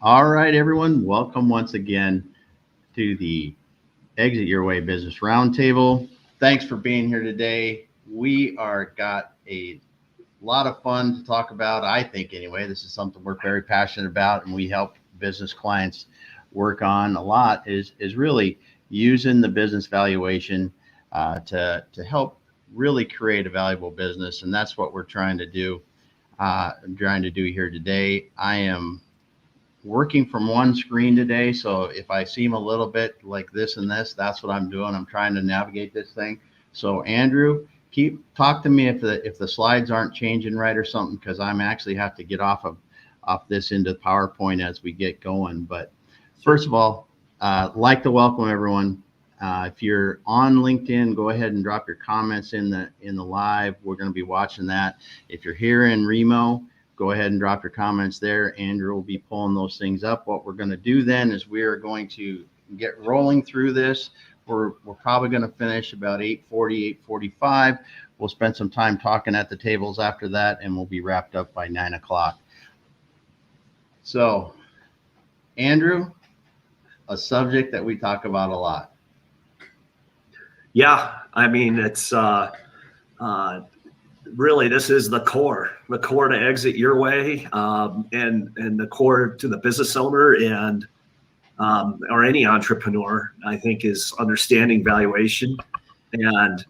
All right, everyone, welcome once again to the Exit Your Way Business Roundtable. Thanks for being here today. We got a lot of fun to talk about, I think anyway. This is something we're very passionate about, and we help business clients work on a lot, is really using the business valuation to help really create a valuable business. And that's what we're trying to do. I'm trying to do here today. I am working from one screen today, so if I seem a little bit like this and this, that's what I'm doing. I'm trying to navigate this thing. So Andrew, talk to me if the slides aren't changing right or something, because I'm actually have to get off this into PowerPoint as we get going. But first of all, like to welcome everyone. If you're on LinkedIn, go ahead and drop your comments in the live. We're going to be watching that. If you're here in Remo, go ahead and drop your comments there. Andrew will be pulling those things up. What we're going to do then is we are going to get rolling through this. We're probably going to finish about 8:40, 8:45. We'll spend some time talking at the tables after that, and we'll be wrapped up by 9 o'clock. So, Andrew, a subject that we talk about a lot. Yeah, I mean, it's really, this is the core to Exit Your Way, and the core to the business owner and or any entrepreneur, I think, is understanding valuation and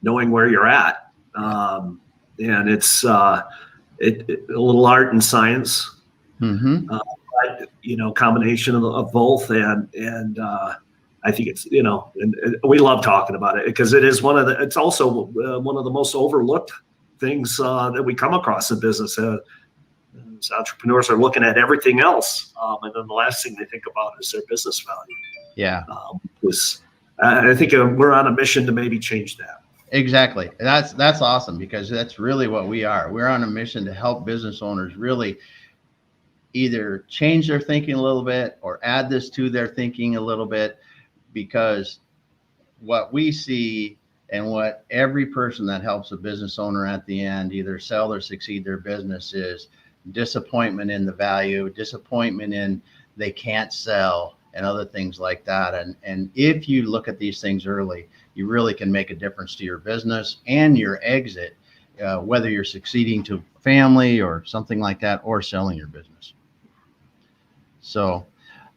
knowing where you're at. And it's a little art and science, but, combination of both. And I think it's, and we love talking about it because it's also one of the most overlooked things that we come across in business. As entrepreneurs are looking at everything else, and then the last thing they think about is their business value. Yeah. I think we're on a mission to maybe change that. Exactly. That's awesome, because that's really what we are. We're on a mission to help business owners really either change their thinking a little bit or add this to their thinking a little bit, because what we see and what every person that helps a business owner at the end either sell or succeed their business is disappointment in the value, disappointment in they can't sell, and other things like that. And if you look at these things early, you really can make a difference to your business and your exit, whether you're succeeding to family or something like that, or selling your business. So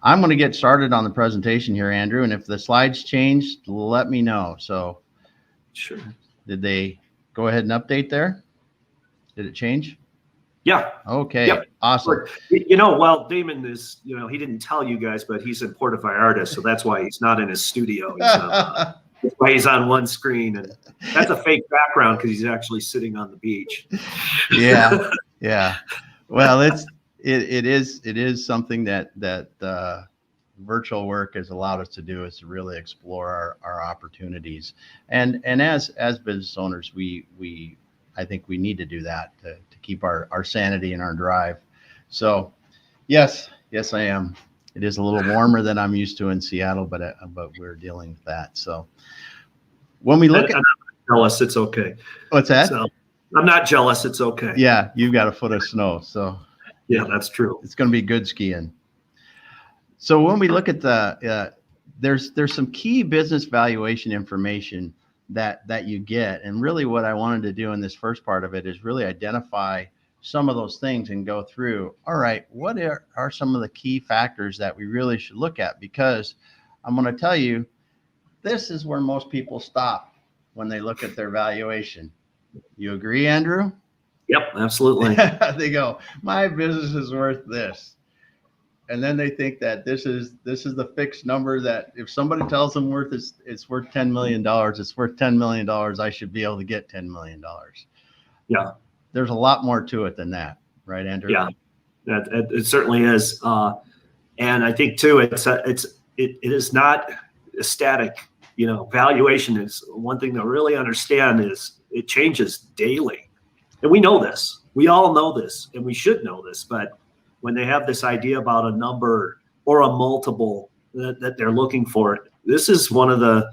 I'm going to get started on the presentation here, Andrew, and if the slides changed, let me know. So sure. Did they go ahead and update there? Did it change? Yeah. Okay. Yep. Awesome. Well, Damon is, he didn't tell you guys, but he's a Port artist, so that's why he's not in his studio. That's why he's on one screen, and that's a fake background because he's actually sitting on the beach. Yeah. Yeah. Well, it is something that virtual work has allowed us to do, is to really explore our opportunities. And as business owners, I think we need to do that to keep our sanity and our drive. So yes, I am. It is a little warmer than I'm used to in Seattle, but we're dealing with that. So when we look I'm not jealous, it's okay. What's that? So, I'm not jealous, it's okay. Yeah, you've got a foot of snow, so yeah, that's true. It's going to be good skiing. So when we look at there's some key business valuation information that you get. And really what I wanted to do in this first part of it is really identify some of those things and go through, all right, what are some of the key factors that we really should look at? Because I'm going to tell you, this is where most people stop when they look at their valuation. You agree, Andrew? Yep, absolutely. They go, my business is worth this. And then they think that this is the fixed number, that if somebody tells them it's worth $10 million, it's worth $10 million. I should be able to get $10 million. Yeah. There's a lot more to it than that. Right, Andrew? Yeah, it certainly is. And I think too, it is not a static, valuation is one thing to really understand is it changes daily. And we know this, we all know this, and we should know this, but when they have this idea about a number or a multiple that they're looking for, this is one of the,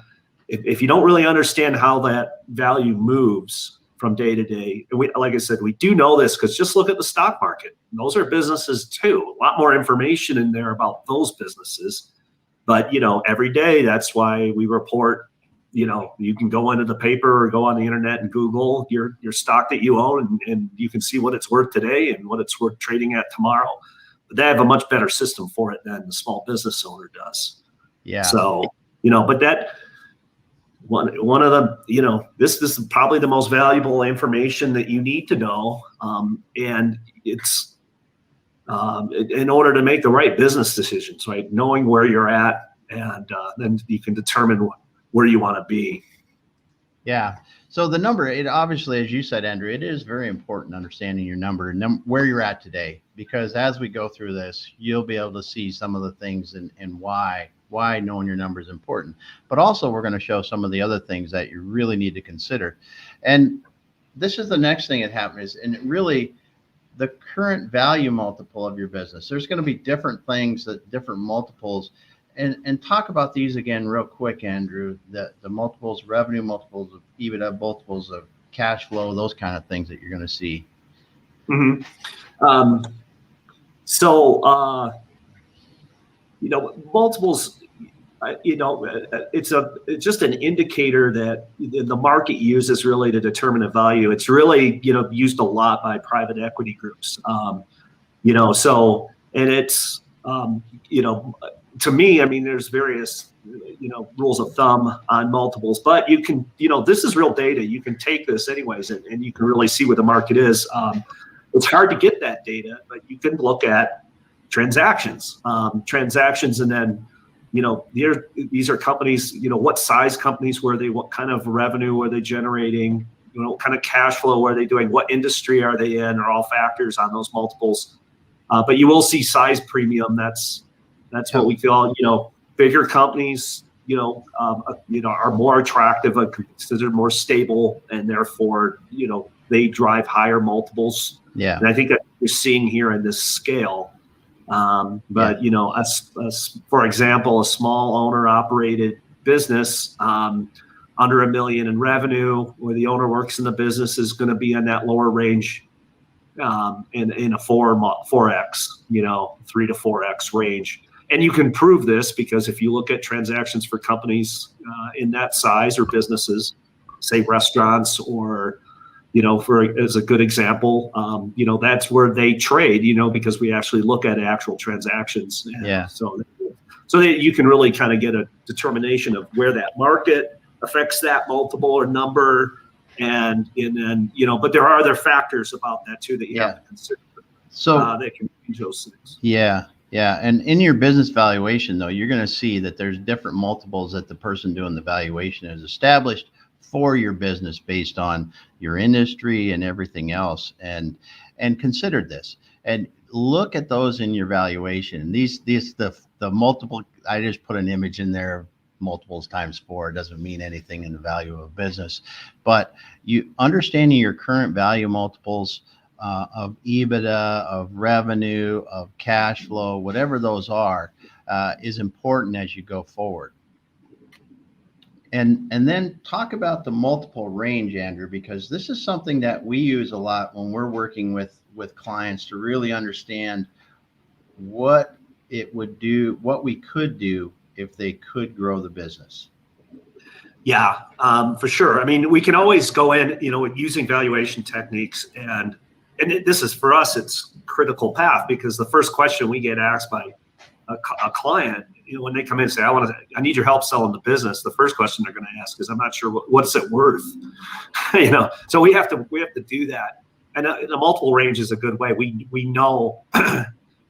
if you don't really understand how that value moves from day to day. And like I said, we do know this because just look at the stock market. Those are businesses too. A lot more information in there about those businesses. But, every day, that's why we report, you can go into the paper or go on the internet and Google your stock that you own, and you can see what it's worth today and what it's worth trading at tomorrow. But they have a much better system for it than the small business owner does. Yeah. So, but that one of the, this is probably the most valuable information that you need to know. And it's in order to make the right business decisions, right? Knowing where you're at, and then you can determine where you want to be. Yeah. So the number, it obviously, as you said, Andrew, it is very important understanding your number and where you're at today, because as we go through this, you'll be able to see some of the things and why knowing your number is important. But also we're going to show some of the other things that you really need to consider. And this is the next thing that happens, and really the current value multiple of your business. There's going to be different things, that different multiples. And talk about these again real quick, Andrew, the multiples, revenue multiples of EBITDA, multiples of cash flow, those kind of things that you're going to see. Mm-hmm. Multiples, it's just an indicator that the market uses really to determine a value. It's really, used a lot by private equity groups. And it's, to me, I mean, there's various, rules of thumb on multiples, but you can, this is real data. You can take this anyways, and you can really see where the market is. It's hard to get that data, but you can look at transactions, and then, these are companies, what size companies were they, what kind of revenue were they generating, what kind of cash flow are they doing, what industry are they in, are all factors on those multiples. But you will see size premium. That's what we feel, bigger companies, are more attractive, considered more stable, and therefore, they drive higher multiples. Yeah. And I think that we're seeing here in this scale. But, for example, a small owner operated business, under $1 million in revenue, where the owner works in the business, is going to be in that lower range, in a 4x, 3 to 4x range. And you can prove this because if you look at transactions for companies in that size or businesses, say restaurants or, as a good example, that's where they trade, because we actually look at actual transactions. Yeah. So that you can really kind of get a determination of where that market affects that multiple or number. And then, but there are other factors about that too that you have to consider. So that can change those things. Yeah. Yeah. And in your business valuation, though, you're going to see that there's different multiples that the person doing the valuation has established for your business based on your industry and everything else, and consider this and look at those in your valuation. The multiple, I just put an image in there, multiples times 4. It doesn't mean anything in the value of a business, but you understanding your current value multiples of EBITDA, of revenue, of cash flow, whatever those are, is important as you go forward. And then talk about the multiple range, Andrew, because this is something that we use a lot when we're working with clients to really understand what it would do, what we could do if they could grow the business. Yeah, for sure. I mean, we can always go in, using valuation techniques, and this is, for us, it's critical path, because the first question we get asked by a client, when they come in and say, I need your help selling the business, the first question they're going to ask is, I'm not sure what's it worth, so we have to do that. And the multiple range is a good way. We know,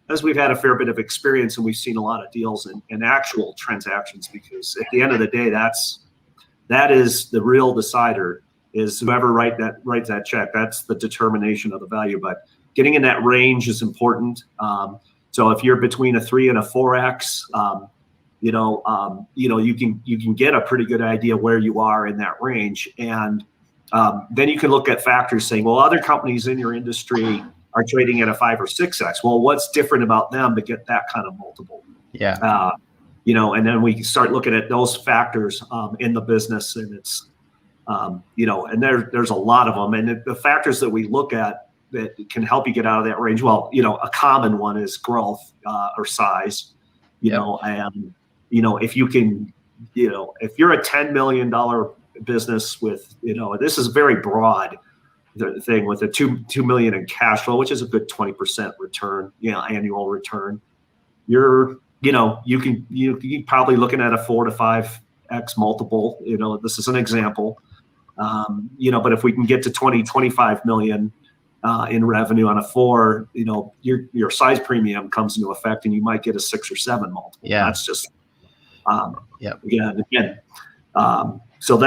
as we've had a fair bit of experience and we've seen a lot of deals and actual transactions, because at the end of the day, that is the real decider, is whoever writes that check. That's the determination of the value. But getting in that range is important. So if you're between a 3 and a 4x, you can get a pretty good idea where you are in that range. And then you can look at factors saying, well, other companies in your industry are trading at a 5 or 6x. Well, what's different about them to get that kind of multiple? Yeah. And then we start looking at those factors in the business, and it's, And there's a lot of them. And the factors that we look at that can help you get out of that range. Well, a common one is growth or size, and, if you can, if you're a $10 million business with, this is very broad thing with a $2 million in cash flow, which is a good 20% return, annual return. You can probably looking at a 4 to 5x multiple, this is an example, but if we can get to 25 million in revenue on a 4, your size premium comes into effect and you might get a 6 or 7 multiple. Yeah. That's just, again. So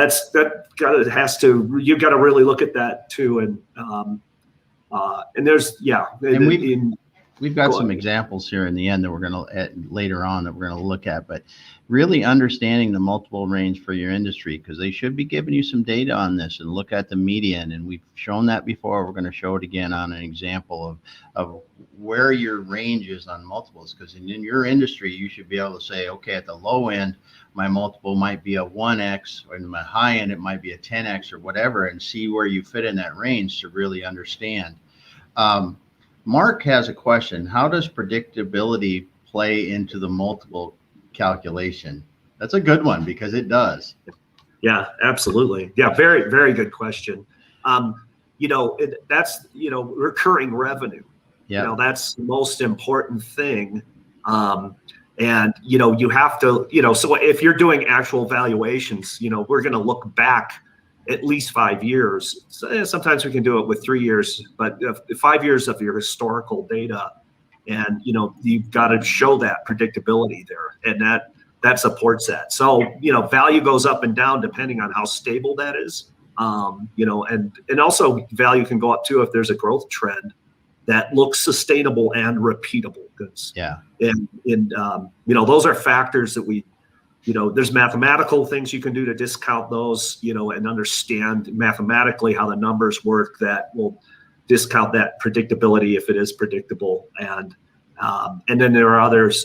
you've got to really look at that too. And there's, we've got some examples here in the end that we're going to later on that we're going to look at, but really understanding the multiple range for your industry, because they should be giving you some data on this, and look at the median. And we've shown that before. We're going to show it again on an example of where your range is on multiples, because in your industry, you should be able to say, okay, at the low end, my multiple might be a 1x, or in my high end, it might be a 10x or whatever, and see where you fit in that range to really understand. Mark has a question. How does predictability play into the multiple calculation? That's a good one, because it does. Yeah, absolutely. Yeah, very, very good question. That's, recurring revenue. Yeah. That's the most important thing. And, you have to, so if you're doing actual valuations, we're going to look back at least 5 years. So, sometimes we can do it with 3 years, but 5 years of your historical data, and you've got to show that predictability there, and that supports that. So value goes up and down depending on how stable that is. And also value can go up too if there's a growth trend that looks sustainable and repeatable. Yeah. And those are factors that we. There's mathematical things you can do to discount those, and understand mathematically how the numbers work that will discount that predictability if it is predictable. And then there are others,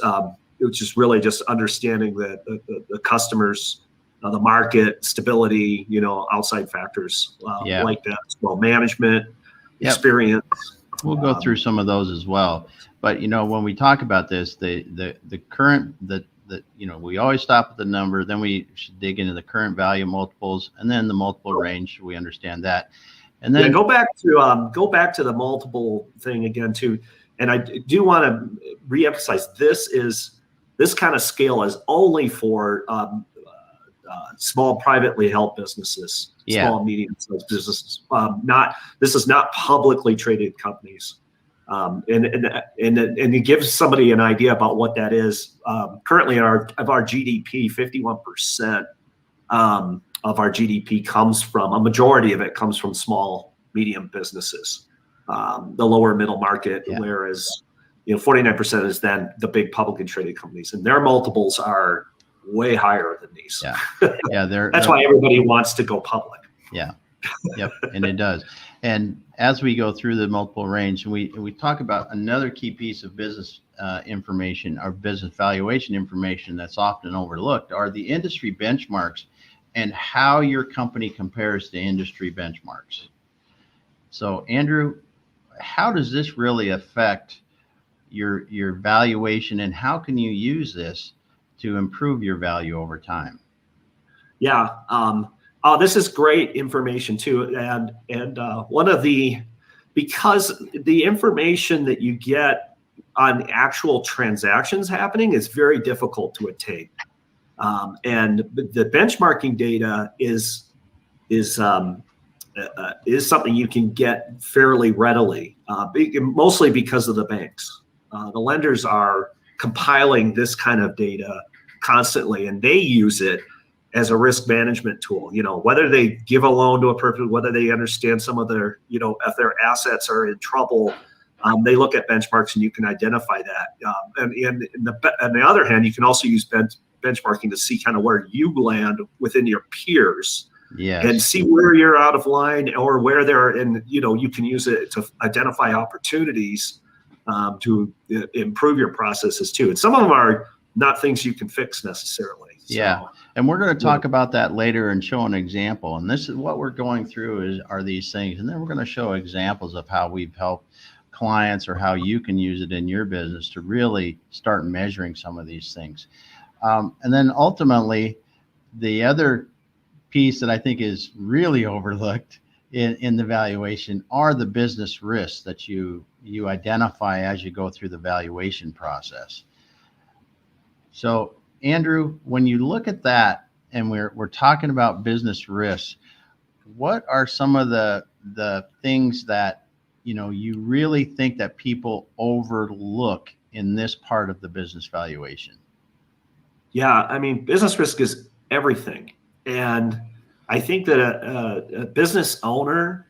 which is really just understanding the customers, the market, stability, outside factors like that as well. Management, experience. We'll go through some of those as well. But, when we talk about this, the current, we always stop at the number, then we should dig into the current value multiples, and then the multiple range. We understand that. And then go back to the multiple thing again too. And I do want to reemphasize, this kind of scale is only for small privately held businesses, small, medium-sized businesses. This is not publicly traded companies. And to give somebody an idea about what that is, currently of our GDP, 51% of our GDP comes from, a majority of it comes from small, medium businesses, the lower middle market, whereas 49% is then the big publicly traded companies, and their multiples are way higher than these. That's why everybody wants to go public. Yep, and it does. And as we go through the multiple range, we talk about another key piece of business information, or business valuation information, that's often overlooked, are the industry benchmarks and how your company compares to industry benchmarks. So, Andrew, how does this really affect your valuation, and how can you use this to improve your value over time? This is great information too, and because the information that you get on actual transactions happening is very difficult to attain, and the benchmarking data is something you can get fairly readily, mostly because of the banks. The lenders are compiling this kind of data constantly, and they use it as a risk management tool. Whether they give a loan to a person, whether they understand some of their, if their assets are in trouble, they look at benchmarks and you can identify that. And on the other hand, you can also use benchmarking to see kind of where you land within your peers. And see where you're out of line, or where they're, and you can use it to identify opportunities to improve your processes too. And some of them are not things you can fix necessarily. Yeah. And we're going to talk about that later and show an example. And this is what we're going through are these things. And then we're going to show examples of how we've helped clients or how you can use it in your business to really start measuring some of these things. And then ultimately, the other piece that I think is really overlooked in the valuation are the business risks that you identify as you go through the valuation process. So, Andrew, when you look at that and we're talking about business risks, what are some of the things that you really think that people overlook in this part of the business valuation? Yeah, I mean, business risk is everything. And I think that a business owner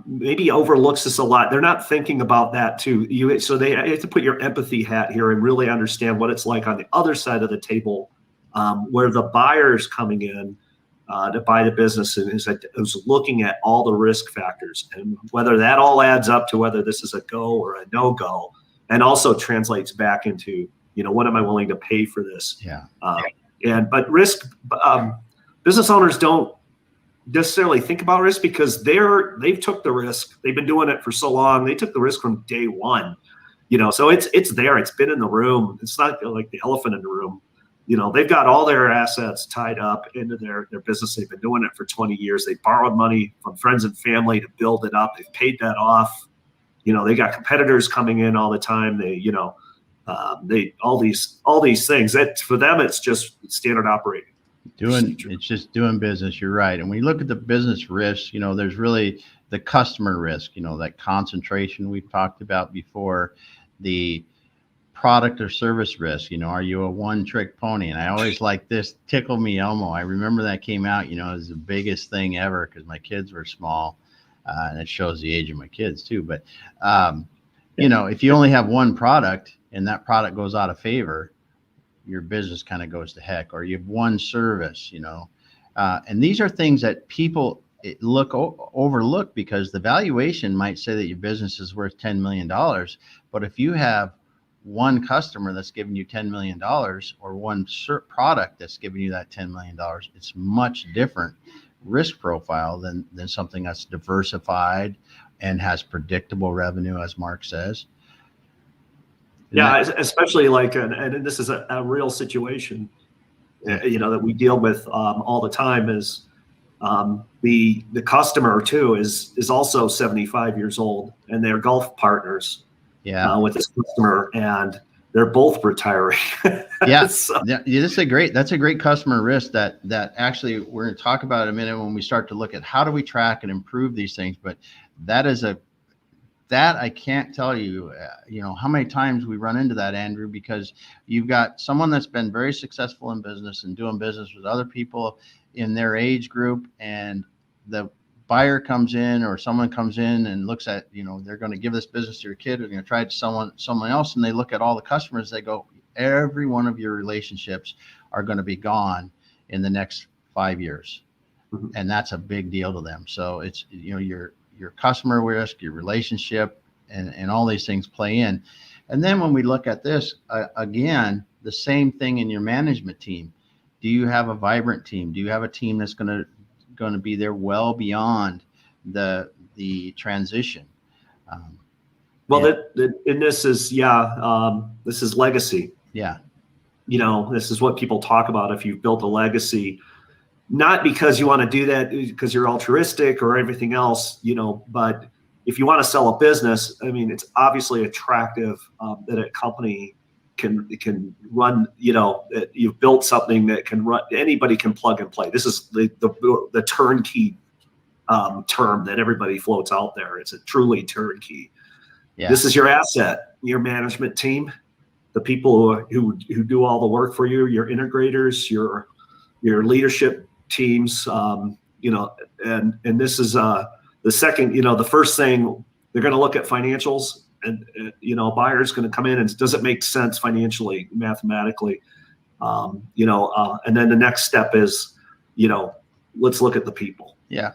maybe overlooks this a lot. They're not thinking about that too. So they have to put your empathy hat here and really understand what it's like on the other side of the table, where the buyer's coming in to buy the business and is looking at all the risk factors and whether that all adds up to whether this is a go or a no-go, and also translates back into, what am I willing to pay for this? Yeah. But risk, business owners don't necessarily think about risk because they've took the risk. They've been doing it for so long. They took the risk from day one, so it's there. It's been in the room. It's not like the elephant in the room. They've got all their assets tied up into their business. They've been doing it for 20 years. They borrowed money from friends and family to build it up. They've paid that off. They got competitors coming in all the time. They all these things that for them, it's just standard operating. It's just doing business. You're right. And when you look at the business risks, there's really the customer risk, that concentration we've talked about before, the product or service risk. Are you a one-trick pony? And I always like this, Tickle Me Elmo. I remember that came out, it was the biggest thing ever because my kids were small, and it shows the age of my kids too. But, if you only have one product and that product goes out of favor, your business kind of goes to heck. Or you have one service, and these are things that people overlook because the valuation might say that your business is worth $10 million. But if you have one customer that's giving you $10 million or one product that's giving you that $10 million, it's much different risk profile than something that's diversified and has predictable revenue, as Mark says. Yeah, especially and this is a real situation, that we deal with all the time is the customer too is also 75 years old and they're golf partners with this customer and they're both retiring. Yeah. So. Yeah, that's a great customer risk that actually we're going to talk about in a minute when we start to look at how do we track and improve these things. But that I can't tell you, how many times we run into that, Andrew, because you've got someone that's been very successful in business and doing business with other people in their age group, and the buyer comes in or someone comes in and looks at, they're going to give this business to your kid, or they're going to try it to someone else, and they look at all the customers, they go, every one of your relationships are going to be gone in the next 5 years. Mm-hmm. And that's a big deal to them. So it's, your customer risk, your relationship, and all these things play in. And then when we look at this, again, the same thing in your management team. Do you have a vibrant team? Do you have a team that's going to be there well beyond the transition? This is legacy. Yeah. This is what people talk about. If you've built a legacy, not because you want to do that because you're altruistic or everything else, but if you want to sell a business, I mean, it's obviously attractive that a company can run, that you've built something that can run, anybody can plug and play. This is the turnkey term that everybody floats out there. It's a truly turnkey. Yeah. This is your asset, your management team, the people who do all the work for you, your integrators, your leadership teams, and this is the second, the first thing they're going to look at financials, and a buyer's going to come in and does it make sense financially, mathematically, and then the next step is, let's look at the people. Yeah,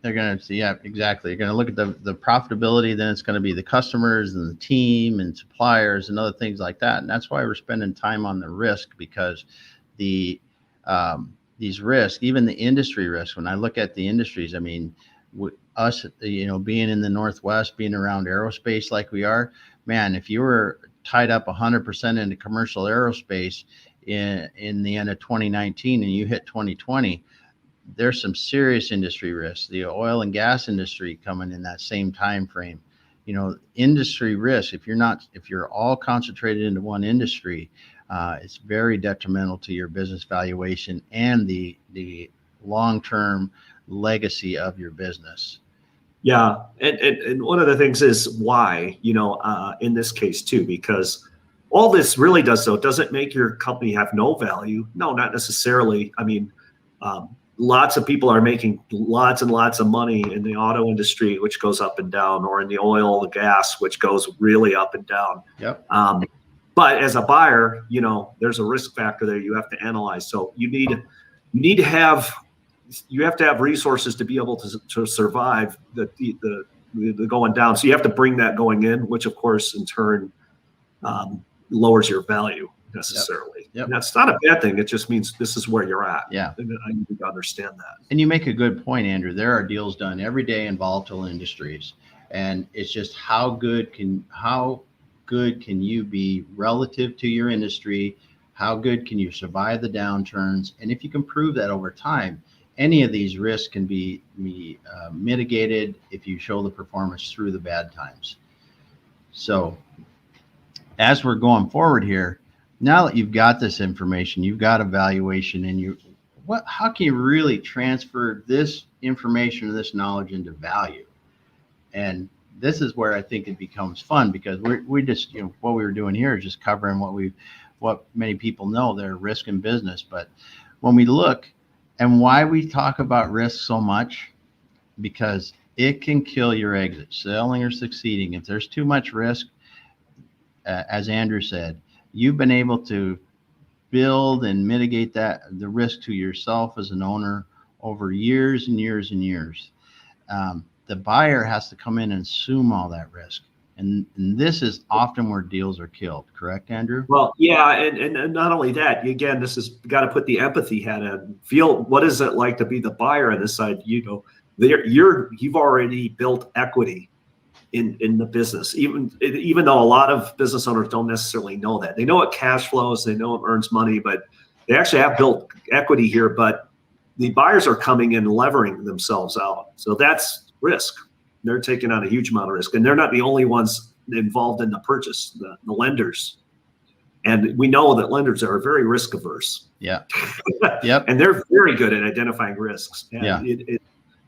they're going to see. Yeah, exactly. You're going to look at the profitability. Then it's going to be the customers and the team and suppliers and other things like that. And that's why we're spending time on the risk, because the these risks, even the industry risks. When I look at the industries, I mean, us, being in the Northwest, being around aerospace like we are, man, if you were tied up 100% into commercial aerospace in the end of 2019 and you hit 2020, there's some serious industry risks. The oil and gas industry coming in that same time frame. Industry risk, if you're all concentrated into one industry, it's very detrimental to your business valuation and the long-term legacy of your business. Yeah. And one of the things is why, in this case too, because all this really does, though, doesn't make your company have no value. No, not necessarily. I mean, lots of people are making lots and lots of money in the auto industry, which goes up and down, or in the oil, the gas, which goes really up and down. Yep. But as a buyer, there's a risk factor there you have to analyze. So you have to have resources to be able to survive the going down. So you have to bring that going in, which of course in turn lowers your value necessarily. Yep. And that's not a bad thing. It just means this is where you're at. Yeah. And I need to understand that. And you make a good point, Andrew. There are deals done every day in volatile industries. And it's just how good can you be relative to your industry? How good can you survive the downturns? And if you can prove that over time, any of these risks can be mitigated if you show the performance through the bad times. So as we're going forward here, now that you've got this information, you've got a valuation, and how can you really transfer this information or this knowledge into value? And this is where I think it becomes fun, because we just, what we were doing here is just covering what many people know, their risk in business. But when we look, and why we talk about risk so much, because it can kill your exit, selling or succeeding. If there's too much risk, as Andrew said, you've been able to build and mitigate the risk to yourself as an owner over years and years and years. The buyer has to come in and assume all that risk. And this is often where deals are killed. Correct, Andrew? Well, yeah. And not only that, again, this has got to put the empathy hat in. Feel, what is it like to be the buyer on this side? You've already built equity in the business, even though a lot of business owners don't necessarily know that. They know it cash flows, they know it earns money, but they actually have built equity here. But the buyers are coming in levering themselves out. So that's risk. They're taking on a huge amount of risk, and they're not the only ones involved in the purchase, the lenders. And we know that lenders are very risk averse. Yeah. Yep. And they're very good at identifying risks. And yeah.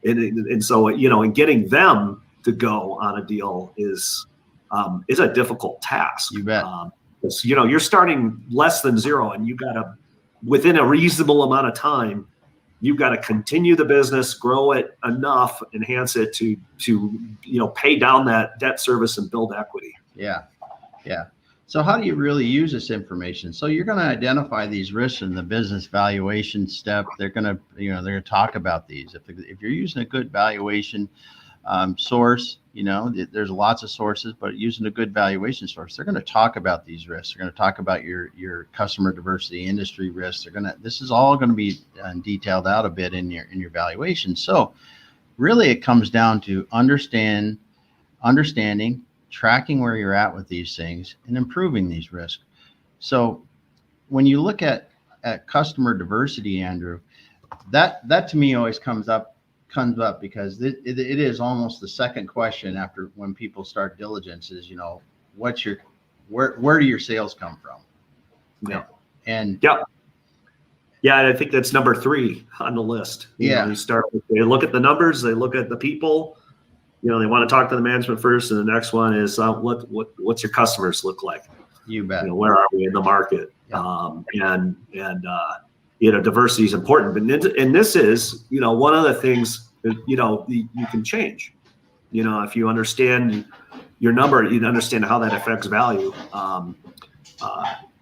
And so, and getting them to go on a deal is a difficult task. You bet. You're starting less than zero, and you got to, within a reasonable amount of time, you've got to continue the business, grow it enough, enhance it to pay down that debt service and build equity. Yeah. Yeah. So how do you really use this information? So you're going to identify these risks in the business valuation step. They're going to talk about these. If you're using a good valuation source, there's lots of sources, but using a good valuation source, they're going to talk about these risks. They're going to talk about your customer diversity, industry risks. This is all going to be detailed out a bit in your valuation. So really it comes down to understanding, tracking where you're at with these things, and improving these risks. So when you look at customer diversity, Andrew, that to me always comes up because it is almost the second question after when people start diligence is, where do your sales come from? Yeah. And yeah, I think that's number 3 on the list. You start with, they look at the numbers, they look at the people, they want to talk to the management first, and the next one is what's your customers look like? You bet. Where are we in the market? Yeah. Diversity is important, and this is, one of the things that, you can change. If you understand your number, you understand how that affects value.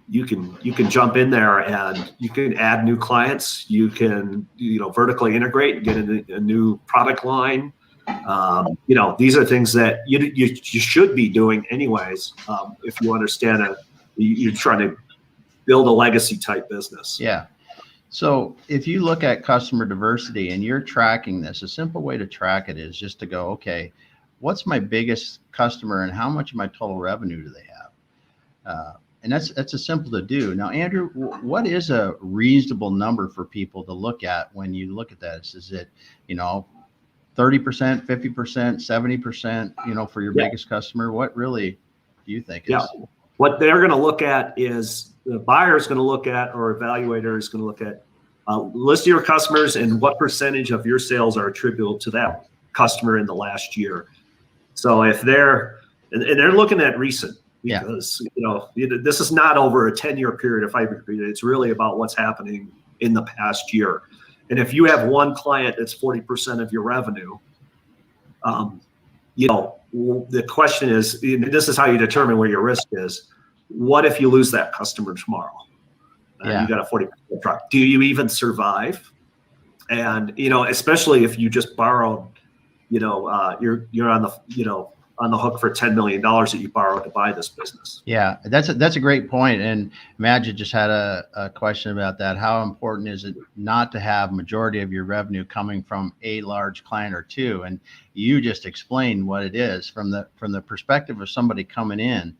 You can jump in there and you can add new clients. You can, vertically integrate and get a new product line. These are things that you should be doing anyways. If you understand you're trying to build a legacy type business. Yeah. So if you look at customer diversity and you're tracking this, a simple way to track it is just to go, okay, what's my biggest customer and how much of my total revenue do they have? And that's a simple to do. Now, Andrew, what is a reasonable number for people to look at when you look at that? Is it, 30%, 50%, 70%, for your biggest customer? What really do you think is? Yeah. What they're going to look at is the buyer is going to look at, or evaluator is going to look at, list of your customers and what percentage of your sales are attributable to that customer in the last year. So if they're looking at recent, because this is not over a 10-year period, a 5-year period. It's really about what's happening in the past year. And if you have one client that's 40% of your revenue, the question is, and this is how you determine where your risk is. What if you lose that customer tomorrow? You got a 40% drop. Do you even survive? And especially if you just borrowed, you're on the hook for $10 million that you borrowed to buy this business. Yeah, that's a great point. And Magid just had a question about that. How important is it not to have majority of your revenue coming from a large client or two? And you just explained what it is from the perspective of somebody coming in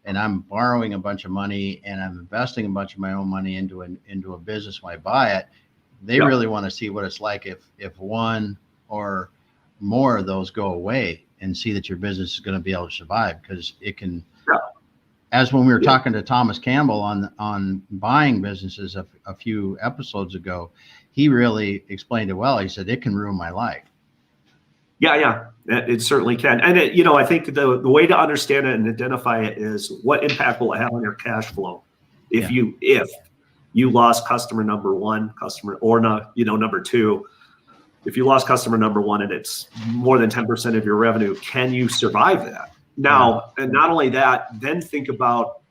and I'm borrowing a bunch of money and I'm investing a bunch of my own money into a business when I buy it. They really want to see what it's like if one or more of those go away, and see that your business is going to be able to survive, because it can, as when we were talking to Thomas Campbell on buying businesses a few episodes ago, he really explained it well. He said, it can ruin my life. Yeah, it certainly can. And I think the way to understand it and identify it is what impact will it have on your cash flow if you lost customer number one, number two. If you lost customer number one and it's more than 10% of your revenue, can you survive that? Now, and not only that, then think about,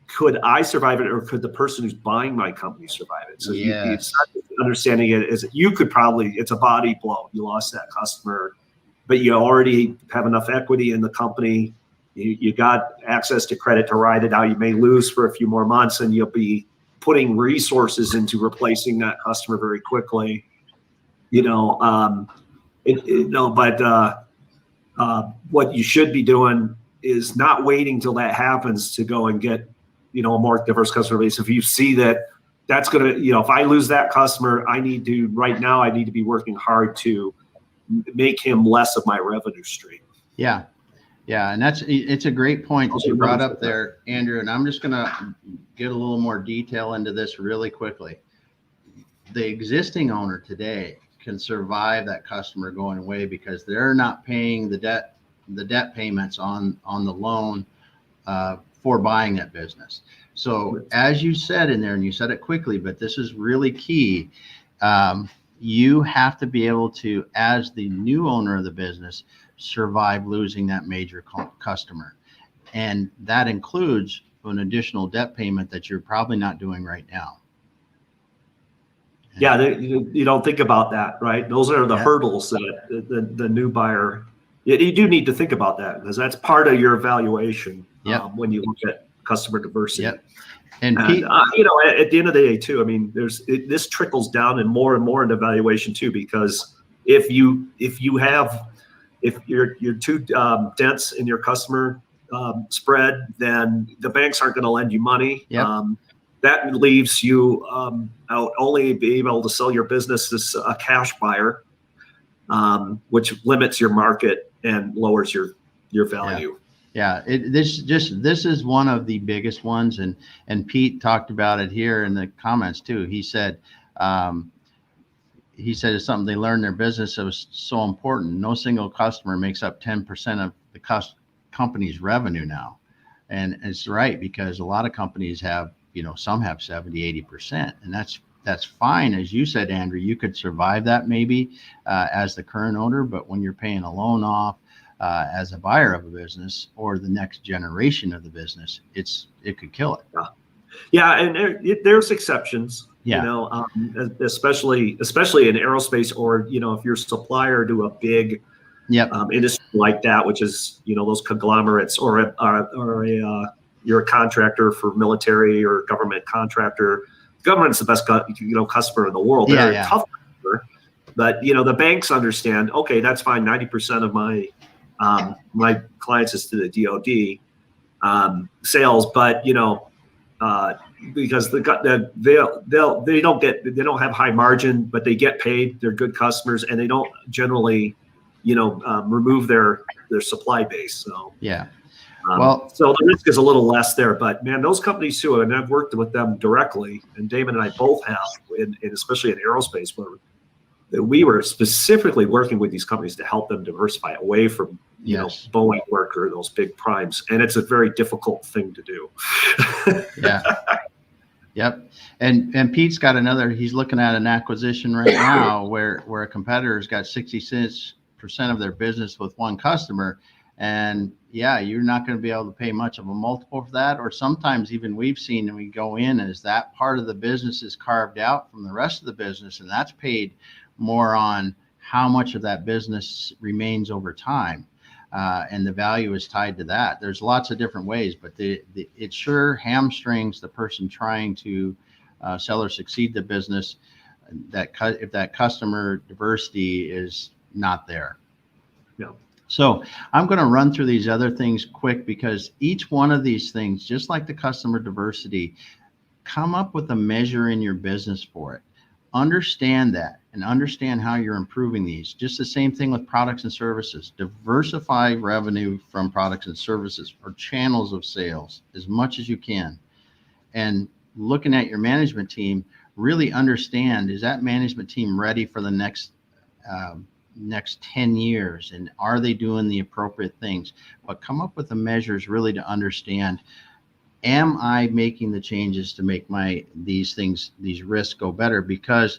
could I survive it, or could the person who's buying my company survive it? So you start understanding it as you could probably, it's a body blow. You lost that customer, but you already have enough equity in the company. You got access to credit to ride it out. You may lose for a few more months, and you'll be putting resources into replacing that customer very quickly. What you should be doing is not waiting till that happens to go and get, a more diverse customer base. If you see that's going to, if I lose that customer, I need to be working hard to make him less of my revenue stream. Yeah. And it's a great point that you brought up there, Andrew. And I'm just going to get a little more detail into this really quickly. The existing owner today can survive that customer going away because they're not paying the debt payments on the loan for buying that business. So as you said in there, and you said it quickly, but this is really key. You have to be able to, as the new owner of the business, survive losing that major customer. And that includes an additional debt payment that you're probably not doing right now. Yeah, you don't think about that, right? Those are the hurdles that the new buyer. You do need to think about that, because that's part of your evaluation when you look at customer diversity. Yep. And Pete, at the end of the day, too, I mean, this trickles down and more into valuation too, because if you're too dense in your customer spread, then the banks aren't going to lend you money. Yep. That leaves you out only be able to sell your business as a cash buyer, which limits your market and lowers your value. Yeah. This is one of the biggest ones, and Pete talked about it here in the comments too. He said it's something they learned in their business that was so important. No single customer makes up 10% of the company's revenue now, and it's right, because a lot of companies have. Some have 70, 80%, and that's fine. As you said, Andrew, you could survive that maybe as the current owner, but when you're paying a loan off as a buyer of a business or the next generation of the business, it could kill it. Yeah, and there's exceptions. Yeah. Especially in aerospace, or if you're a supplier to a big industry like that, which is those conglomerates, or you're a contractor for military or government contractor, government's the best customer in the world. They're a tough customer, but the banks understand. Okay, that's fine. 90% of my my clients is to the DoD sales, but because they don't have high margin, but they get paid. They're good customers, and they don't generally remove their supply base. So so the risk is a little less there, but man, those companies too, and I've worked with them directly, and Damon and I both have, especially in aerospace, where we were specifically working with these companies to help them diversify away from Boeing work or those big primes, and it's a very difficult thing to do. Yep. And Pete's got he's looking at an acquisition right now where a competitor's got 66% of their business with one customer. And you're not going to be able to pay much of a multiple for that. Or sometimes even we've seen, and we go in as that part of the business is carved out from the rest of the business, and that's paid more on how much of that business remains over time. And the value is tied to that. There's lots of different ways, but it sure hamstrings the person trying to sell or succeed the business if that customer diversity is not there. Yeah. So I'm going to run through these other things quick, because each one of these things, just like the customer diversity, come up with a measure in your business for it. Understand that and understand how you're improving these. Just the same thing with products and services. Diversify revenue from products and services or channels of sales as much as you can. And looking at your management team, really understand, is that management team ready for the next 10 years? And are they doing the appropriate things? But come up with the measures really to understand, am I making the changes to make these risks go better? Because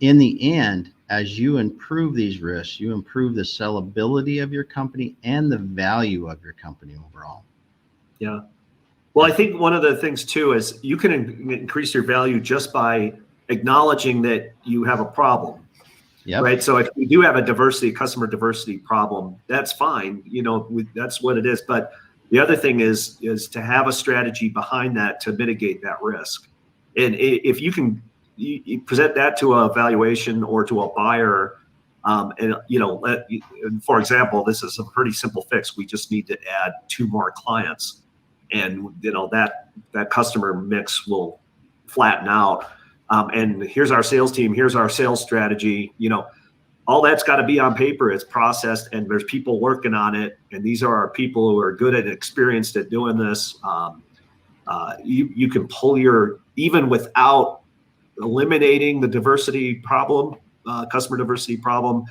in the end, as you improve these risks, you improve the sellability of your company and the value of your company overall. Yeah. Well, I think one of the things too is you can increase your value just by acknowledging that you have a problem. Yep. Right. So if you do have a customer diversity problem, that's fine. That's what it is. But the other thing is to have a strategy behind that to mitigate that risk. And if you can you present that to a valuation or to a buyer, and for example, this is a pretty simple fix. We just need to add 2 more clients, and that customer mix will flatten out. And here's our sales team. Here's our sales strategy. All that's got to be on paper. It's processed, and there's people working on it. And these are our people who are good and experienced at doing this. You can pull even without eliminating the diversity problem, customer diversity problem.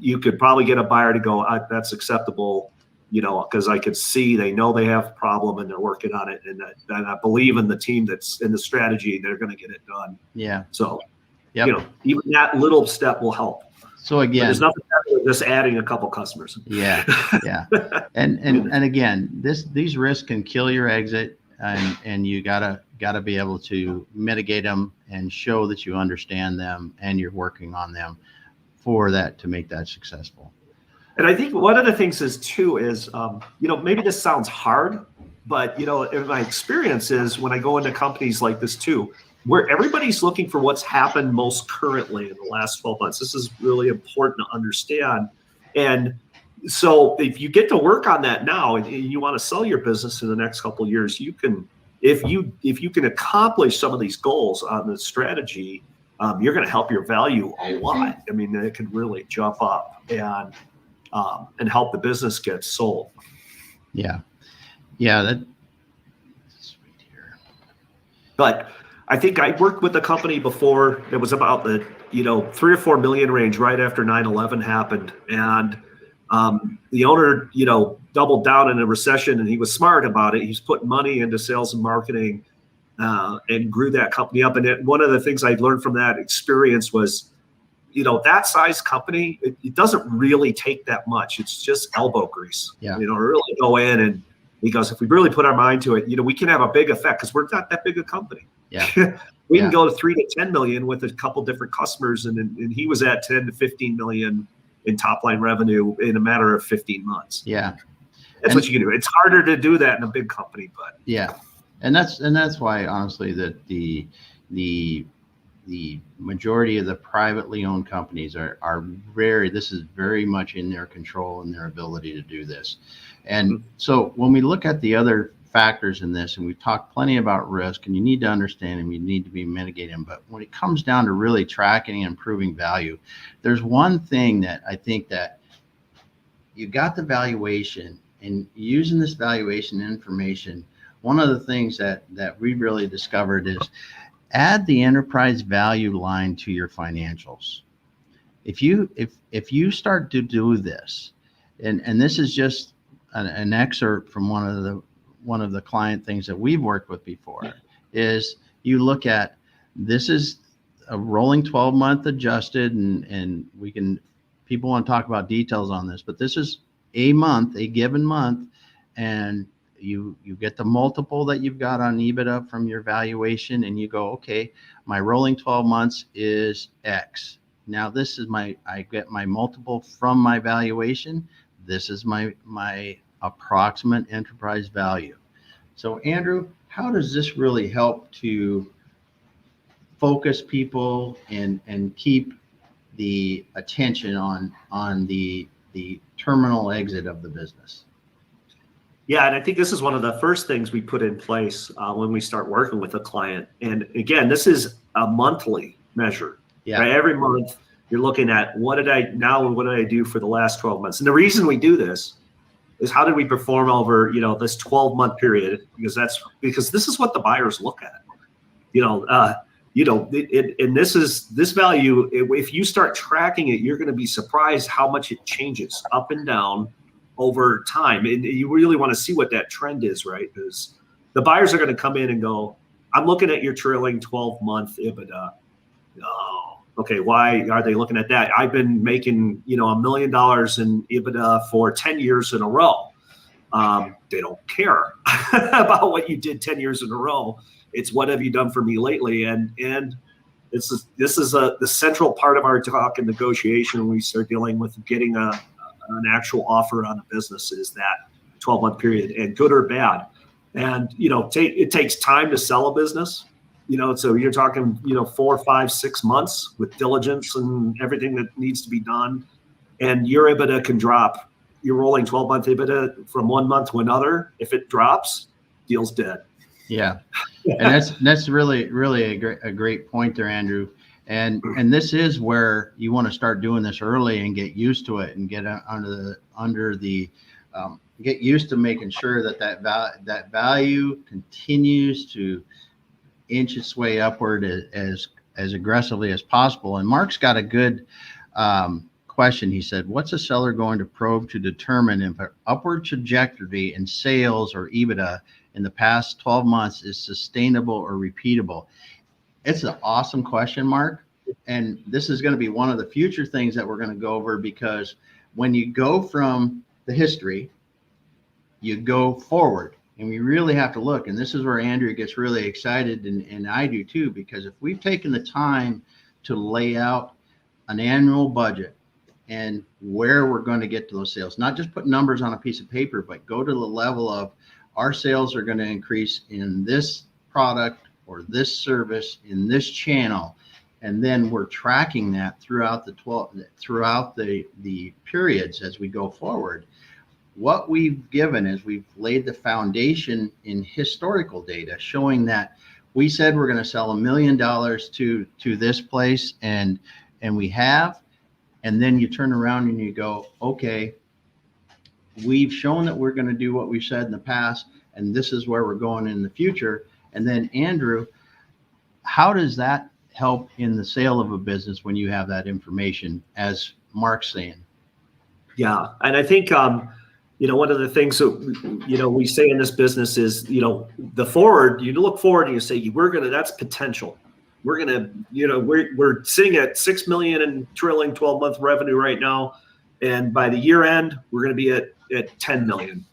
You could probably get a buyer to go, that's acceptable, because I could see they know they have a problem and they're working on it. And I believe in the team that's in the strategy, they're going to get it done. Yeah. So, even that little step will help. So again, there's nothing better than just adding a couple customers. Yeah. And again, these risks can kill your exit, and you gotta be able to mitigate them and show that you understand them and you're working on them for that to make that successful. And I think one of the things is maybe this sounds hard, but in my experience is when I go into companies like this too, where everybody's looking for what's happened most currently in the last 12 months. This is really important to understand. And so if you get to work on that now and you want to sell your business in the next couple of years, you can, if you can accomplish some of these goals on the strategy, you're going to help your value a lot. I mean, it can really jump up and help the business get sold. Yeah. That's sweet here. But I think I worked with a company before that was about the 3 or 4 million range right after 9/11 happened, and the owner doubled down in a recession, and he was smart about it. He's putting money into sales and marketing and grew that company up. And one of the things I learned from that experience was, that size company, it doesn't really take that much. It's just elbow grease. Yeah. Really go in, and he goes, if we really put our mind to it, we can have a big effect because we're not that big a company. Yeah. We can go to 3 to 10 million with a couple different customers, and he was at 10 to 15 million in top line revenue in a matter of 15 months. Yeah. That's what you can do. It's harder to do that in a big company, but yeah. And that's why, honestly, that the majority of the privately owned companies are this is very much in their control and their ability to do this. And so when we look at the other factors in this, and we've talked plenty about risk, and you need to understand them, you need to be mitigating, but when it comes down to really tracking and improving value, there's one thing that I think that you got the valuation, and using this valuation information, one of the things that we really discovered is add the enterprise value line to your financials. If you start to do this, and this is just an excerpt from one of the client things that we've worked with before, is you look at, this is a rolling 12-month adjusted, and people want to talk about details on this, but this is a given month, and you get the multiple that you've got on EBITDA from your valuation, and you go, okay, my rolling 12 months is X. Now this is I get my multiple from my valuation. This is my approximate enterprise value. So Andrew, how does this really help to focus people and keep the attention on the terminal exit of the business? Yeah, and I think this is one of the first things we put in place when we start working with a client. And again, this is a monthly measure. Yeah. Right? Every month you're looking at what did I do for the last 12 months? And the reason we do this is how did we perform over, this 12-month period? Because this is what the buyers look at. And this value, if you start tracking it, you're going to be surprised how much it changes up and down over time. And you really want to see what that trend is, right? Because the buyers are going to come in and go, I'm looking at your trailing 12-month EBITDA. Oh, okay. Why are they looking at that? I've been making, $1 million in EBITDA for 10 years in a row. They don't care about what you did 10 years in a row. It's what have you done for me lately? And this is the central part of our talk and negotiation when we start dealing with getting an actual offer on a business, is that 12-month period, and good or bad. And, it takes time to sell a business, so you're talking, 4, 5, 6 months with diligence and everything that needs to be done. And your EBITDA can drop. Your rolling 12-month EBITDA from one month to another. If it drops, deal's dead. Yeah. And that's really, really a great point there, Andrew. And this is where you want to start doing this early and get used to it, and get get used to making sure that value continues to inch its way upward as aggressively as possible. And Mark's got a good question. He said, what's a seller going to probe to determine if an upward trajectory in sales or EBITDA in the past 12 months is sustainable or repeatable? It's an awesome question, Mark. And this is going to be one of the future things that we're going to go over, because when you go from the history, you go forward, and we really have to look. And this is where Andrew gets really excited, and I do too, because if we've taken the time to lay out an annual budget and where we're going to get to those sales, not just put numbers on a piece of paper, but go to the level of our sales are going to increase in this product or this service in this channel. And then we're tracking that throughout the periods as we go forward. What we've given is we've laid the foundation in historical data showing that we said we're going to sell $1 million to this place, and we have. And then you turn around and you go, okay, we've shown that we're going to do what we've said in the past, and this is where we're going in the future. And then Andrew, how does that help in the sale of a business when you have that information, as Mark's saying? Yeah. And I think, one of the things that, we say in this business is, the forward, you look forward and you say, that's potential. We're going to, we're sitting at 6 million in trailing 12-month revenue right now. And by the year end, we're going to be at 10 million.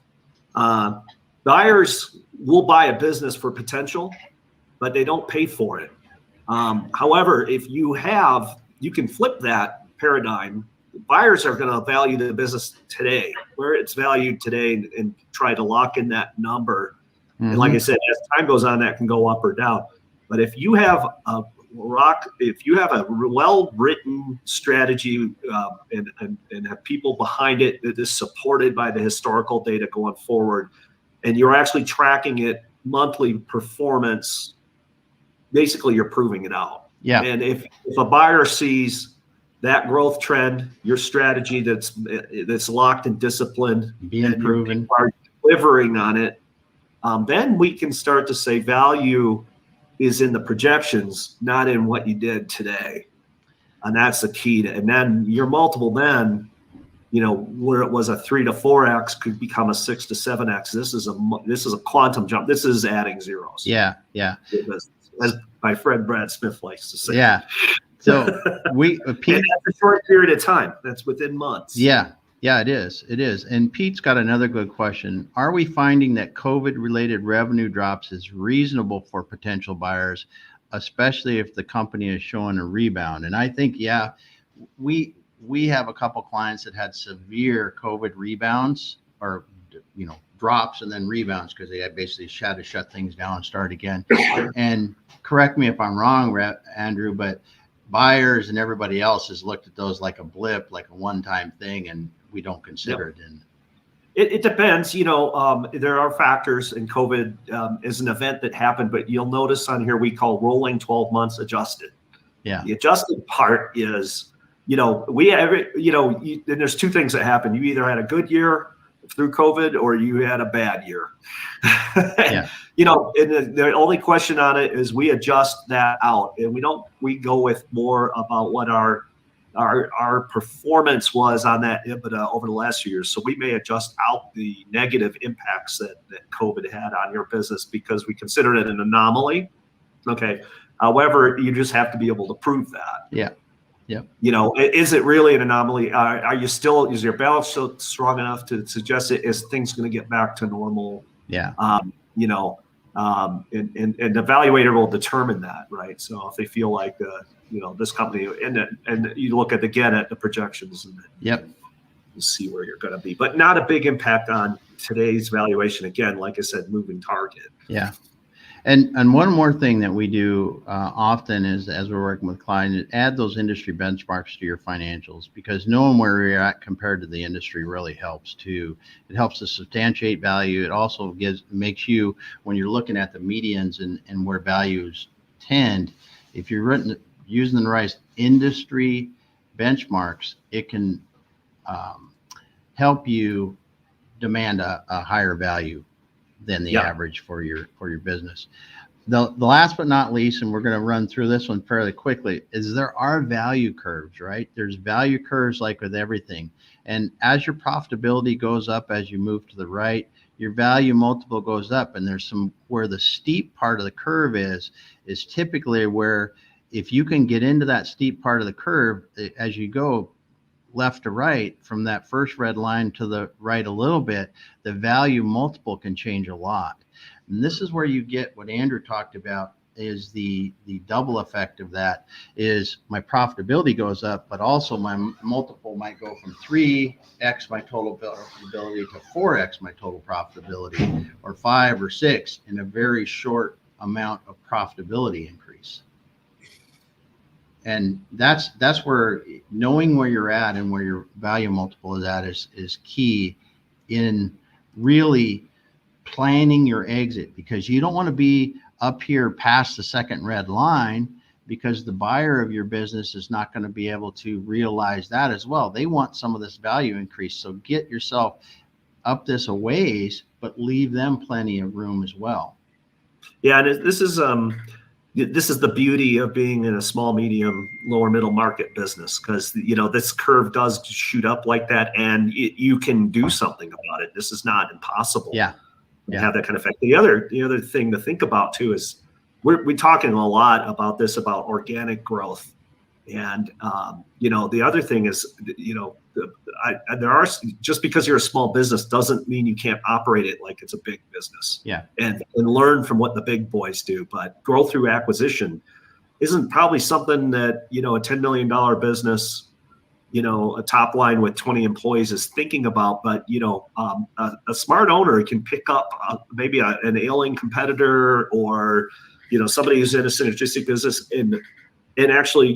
Buyers will buy a business for potential, but they don't pay for it. However, if you can flip that paradigm. Buyers are going to value the business today, where it's valued today, and try to lock in that number And like I said, as time goes on, that can go up or down. But if you have a well-written strategy and have people behind it that is supported by the historical data going forward, and you're actually tracking it monthly performance, basically you're proving it out. Yeah. And if a buyer sees that growth trend, your strategy that's locked and disciplined, being proven, you are delivering on it, then we can start to say value is in the projections, not in what you did today. And that's the key to, and then your multiple then, where it was a 3 to 4x could become a 6 to 7x. This is a quantum jump. This is adding zeros. Yeah. As my friend Brad Smith likes to say. Yeah. So Pete, that's a short period of time. That's within months. Yeah, it is. It is. And Pete's got another good question. Are we finding that COVID-related revenue drops is reasonable for potential buyers, especially if the company is showing a rebound? And I think, yeah, we have a couple clients that had severe COVID rebounds or, drops and then rebounds because they had basically had to shut things down and start again. And correct me if I'm wrong, Andrew, but buyers and everybody else has looked at those like a blip, like a one-time thing, and we don't consider it. And it depends. There are factors, and COVID is an event that happened, but you'll notice on here we call rolling 12 months adjusted. Yeah. The adjusted part is, we have, and there's two things that happen. You either had a good year through COVID or you had a bad year. Yeah. And the only question on it is we adjust that out, and we go with more about what our performance was on that EBITDA over the last few years. So we may adjust out the negative impacts that COVID had on your business because we consider it an anomaly. Okay. However, you just have to be able to prove that. Yeah. Yeah. Is it really an anomaly? Is your balance still strong enough to suggest it? Is things going to get back to normal? Yeah. And the evaluator will determine that, right? So if they feel like, this company, and you look at the projections, and yep, you see where you're going to be, but not a big impact on today's valuation. Again, like I said, moving target. Yeah. And one more thing that we do often is, as we're working with clients, is add those industry benchmarks to your financials, because knowing where you're at compared to the industry really helps too. It helps to substantiate value. It also makes you, when you're looking at the medians and where values tend, if you're using the right industry benchmarks, it can help you demand a higher value than the average for your business. The last but not least, and we're going to run through this one fairly quickly, is there are value curves, right? There's value curves like with everything. And as your profitability goes up, as you move to the right, your value multiple goes up. And there's where the steep part of the curve is typically where, if you can get into that steep part of the curve, as you go left to right from that first red line to the right a little bit, the value multiple can change a lot. And this is where you get what Andrew talked about, is the double effect of that is my profitability goes up, but also my multiple might go from 3x my total profitability to 4x my total profitability, or 5 or 6 in a very short amount of profitability increase. And that's where knowing where you're at and where your value multiple is at is key in really planning your exit, because you don't want to be up here past the second red line, because the buyer of your business is not going to be able to realize that as well. They want some of this value increase. So get yourself up this a ways, but leave them plenty of room as well. Yeah, and this is the beauty of being in a small, medium, lower middle market business, because this curve does shoot up like that, and you can do something about it. This is not impossible. Yeah. Have that kind of effect. The other thing to think about too is we're talking a lot about this, about organic growth, and the other thing is there are, just because you're a small business doesn't mean you can't operate it like it's a big business. Yeah. And learn from what the big boys do. But growth through acquisition isn't probably something that a $10 million business a top line with 20 employees is thinking about. But, a smart owner can pick up maybe an ailing competitor, or, somebody who's in a synergistic business, and actually,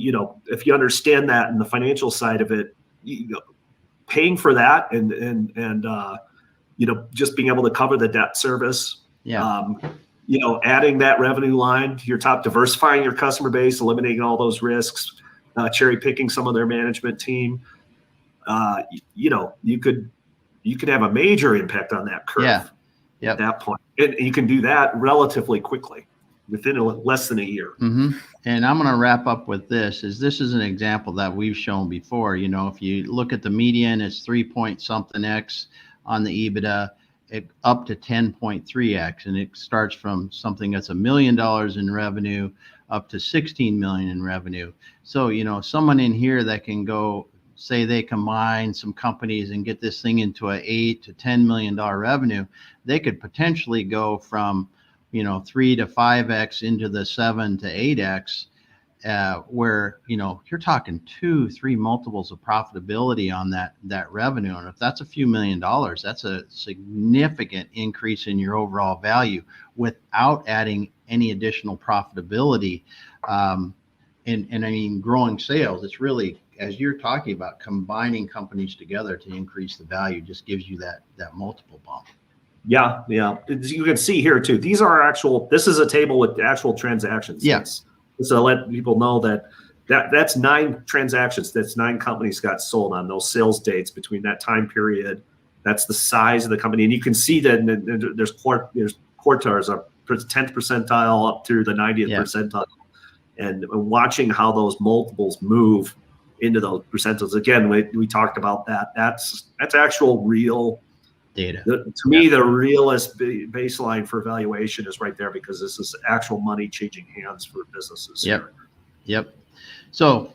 if you understand that and the financial side of it, paying for that and just being able to cover the debt service. Yeah. Adding that revenue line to your top, diversifying your customer base, eliminating all those risks, cherry picking some of their management team. You could have a major impact on that curve at that point. And you can do that relatively quickly, within less than a year. Mm-hmm. And I'm going to wrap up with this is an example that we've shown before. If you look at the median, it's 3-point-something X on the EBITDA, up to 10.3X. And it starts from something that's $1 million in revenue up to 16 million in revenue. So, someone in here that can go, say they combine some companies and get this thing into a $8 to $10 million revenue, they could potentially go from 3 to 5X into the 7 to 8X, where, you're talking 2-3 multiples of profitability on that revenue. And if that's a few $1 million, that's a significant increase in your overall value without adding any additional profitability. And I mean, growing sales, it's really, as you're talking about, combining companies together to increase the value just gives you that multiple bump. Yeah. You can see here too. This is a table with actual transactions. Yes. So to let people know that's 9 transactions. That's 9 companies got sold on those sales dates between that time period. That's the size of the company, and you can see that there's quartiles, a 10th percentile up through the 90th percentile, and watching how those multiples move into those percentiles. Again, we talked about that. That's actual real data. To me, the realest baseline for valuation is right there, because this is actual money changing hands for businesses. Yep. So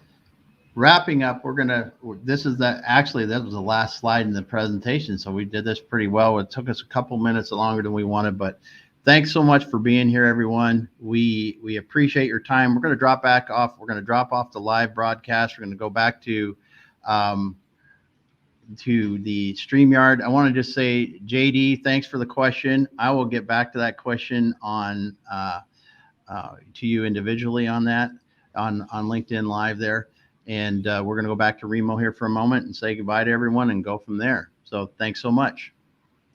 wrapping up, that was the last slide in the presentation. So we did this pretty well. It took us a couple minutes longer than we wanted, but thanks so much for being here, everyone. We appreciate your time. We're going to drop back off. We're going to drop off the live broadcast. We're going to go back to the StreamYard. I want to just say, JD, thanks for the question. I will get back to that question on to you individually on that on LinkedIn Live there. And we're going to go back to Remo here for a moment and say goodbye to everyone and go from there. So thanks so much.